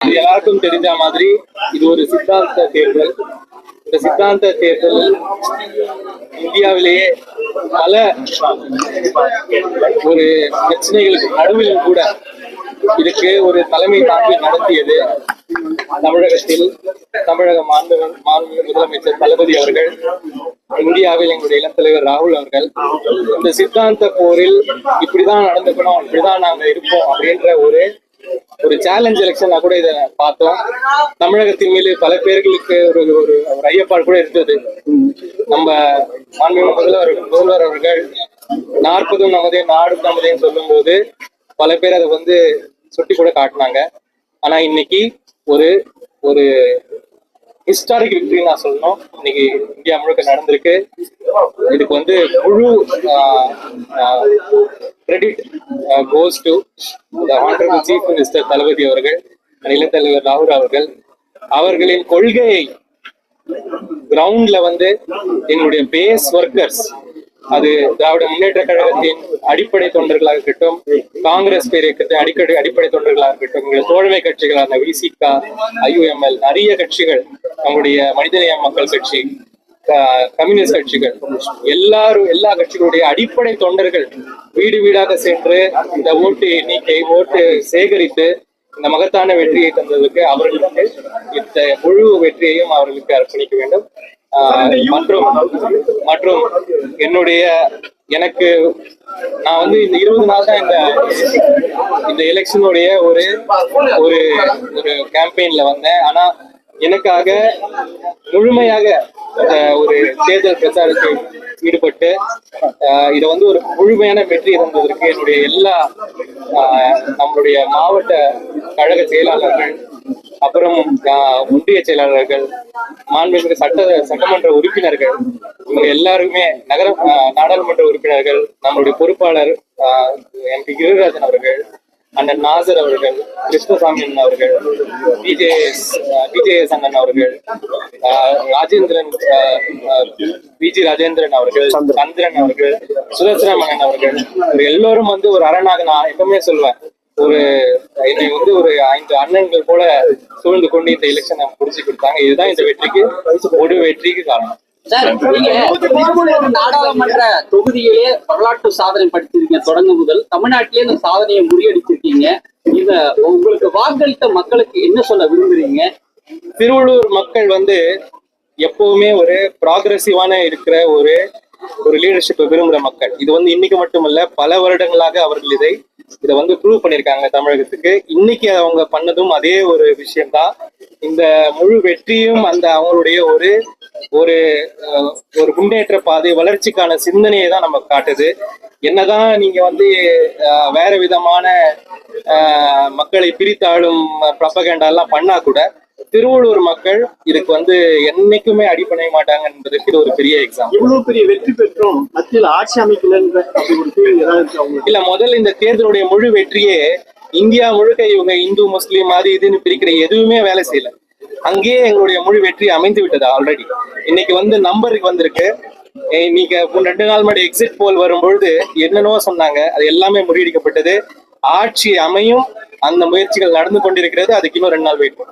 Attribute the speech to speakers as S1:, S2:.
S1: எல்லாருக்கும் தெரிஞ்ச மாதிரி இது ஒரு சித்தாந்த தேர்தல். இந்த சித்தாந்த தேர்தல் இந்தியாவிலேயே பல ஒரு பிரச்சனைகளுக்கு நடுவில் கூட இதுக்கு ஒரு தலைமை தாங்கி நடத்தியது தமிழகத்தில் தமிழக மாண்புமிகு முதலமைச்சர் தளபதி அவர்கள், இந்தியாவில் எங்களுடைய இளம் தலைவர் ராகுல் அவர்கள். இந்த சித்தாந்த போரில் இப்படிதான் நடந்துக்கணும், இப்படிதான் நாங்க இருப்போம் அப்படின்ற ஒரு சேலஞ்ச் எலெக்ஷனா கூட இதை பார்த்தோம். தமிழகத்தின் மீது பல பேர்களுக்கு ஒரு ஐயப்பாடு கூட இருந்தது. நம்ம மாண்புமிகு முதல்வர் அவர்கள் 40 நமதே நாடு நமதேன்னு சொல்லும் போது பல பேர் அதை சுட்டி கூட காட்டினாங்க. ஆனா இன்னைக்கு ஒரு ஹிஸ்டாரிக் விக்டரி நான் சொல்லணும். இன்னைக்கு இந்தியா முழுக்க நடந்திருக்கு. இதுக்கு முழு credit goes to honourable chief minister Thalapathy அவர்கள், இளைஞர் தலைவர் ராகுல் அவர்கள். அவர்களின் கொள்கையை கிரவுண்ட்ல எங்களுடைய பேஸ் ஒர்க்கர்ஸ், அது திராவிட முன்னேற்ற கழகத்தின் அடிப்படை தொண்டர்களாக இருக்கட்டும், காங்கிரஸ் பேரியக்கத்தின் அடிப்படை தொண்டர்களாக இருக்கட்டும், எங்கள் தோழமை கட்சிகளான விசிகா, IUML, நிறைய கட்சிகள், நம்முடைய மனிதநேய மக்கள் கட்சி, கம்யூனிஸ்ட் கட்சிகள், எல்லா கட்சிகளுடைய அடிப்படை தொண்டர்கள் வீடு வீடாக சென்று இந்த ஓட்டு சேகரித்து இந்த மகத்தான வெற்றியை தந்ததுக்கு அவர்களுக்கு இந்த முழு வெற்றியையும் அவர்களுக்கு அர்ப்பணிக்க வேண்டும். மற்றும் நான் இந்த 20 நாள் தான் இந்த எலெக்ஷனுடைய ஒரு கேம்பெயின்ல வந்தேன். ஆனா எனக்காக முழுமையாக ஒரு தேர்தல் பிரச்சாரத்தில் ஈடுபட்டு இதை ஒரு முழுமையான வெற்றி தந்ததற்கு என்னுடைய நம்மளுடைய மாவட்ட கழக செயலாளர்கள், அப்புறம் ஒன்றிய செயலாளர்கள், மாண்புமிகு சட்டமன்ற உறுப்பினர்கள், இவங்க எல்லாருமே நாடாளுமன்ற உறுப்பினர்கள், நம்மளுடைய பொறுப்பாளர் MP கிரிராஜன் அவர்கள், அண்ணன் நாசர் அவர்கள், கிருஷ்ணசாமி அண்ணன் அவர்கள், DJS அண்ணன் அவர்கள், VG ராஜேந்திரன் அவர்கள், சந்திரன் அவர்கள், சுதர்சனமண்ணன் அவர்கள், எல்லோரும் ஒரு அரணாக, நான் எப்பவுமே சொல்லுவேன், என்னை ஒரு 5 அண்ணன்கள் போல சூழ்ந்து கொண்டு இந்த எலெக்ஷனை முடிச்சு கொடுத்தாங்க. இதுதான் இந்த வெற்றிக்கு காரணம்.
S2: நாடாளுமன்ற தொகுதியிலே வரலாற்று சாதனை படிச்சிருக்கீங்க. தொடங்க முதல் தமிழ்நாட்டிலே இந்த சாதனையை முறியடிச்சிருக்கீங்க. இந்த உங்களுக்கு வாக்களித்த மக்களுக்கு என்ன சொல்ல விரும்புறீங்க?
S1: திருவள்ளூர் மக்கள் எப்பவுமே ஒரு ப்ராக்ரெசிவான இருக்கிற ஒரு லீடர்ஷிப்பை விரும்புற மக்கள். இது இன்னைக்கு மட்டுமல்ல, பல வருடங்களாக அவர்கள் இதை ப்ரூவ் பண்ணியிருக்காங்க தமிழகத்துக்கு. இன்னைக்கு அவங்க பண்ணதும் அதே ஒரு விஷயம்தான். இந்த முழு வெற்றியும் அவங்களுடைய ஒரு முன்னேற்ற பாதை, வளர்ச்சிக்கான சிந்தனையை தான் நம்ம காட்டுது. என்னதான் நீங்க வேற விதமான மக்களை பிரித்தாளும் ப்ரொபகண்டா எல்லாம் பண்ணா கூட திருவள்ளூர் மக்கள் இதுக்கு என்னைக்குமே அடிபணிய மாட்டாங்க என்பதற்கு இது ஒரு பெரிய எக்ஸாம்பிள்.
S3: இவ்வளவு பெரிய வெற்றி பெற்றோம், மத்தியில் ஆட்சி அமைக்கல
S1: இல்ல. முதல்ல இந்த தேர்தலுடைய முழு வெற்றியே இந்தியா முழுக்க இவங்க இந்து முஸ்லீம் அது இதுன்னு பிரிக்கிற எதுவுமே வேலை செய்யல. அங்கேயே எங்களுடைய முழு வெற்றி அமைந்து விட்டது ஆல்ரெடி. இன்னைக்கு நம்பருக்கு வந்திருக்கு. நீங்க 2 நாள் முன்னாடி எக்ஸிட் போல் வரும்பொழுது என்னென்னவோ சொன்னாங்க, அது எல்லாமே முறியடிக்கப்பட்டது. ஆட்சி அமையும், அந்த முயற்சிகள் நடந்து கொண்டிருக்கிறது. அதுக்கு இன்னும் 2 நாள் வெயிட்.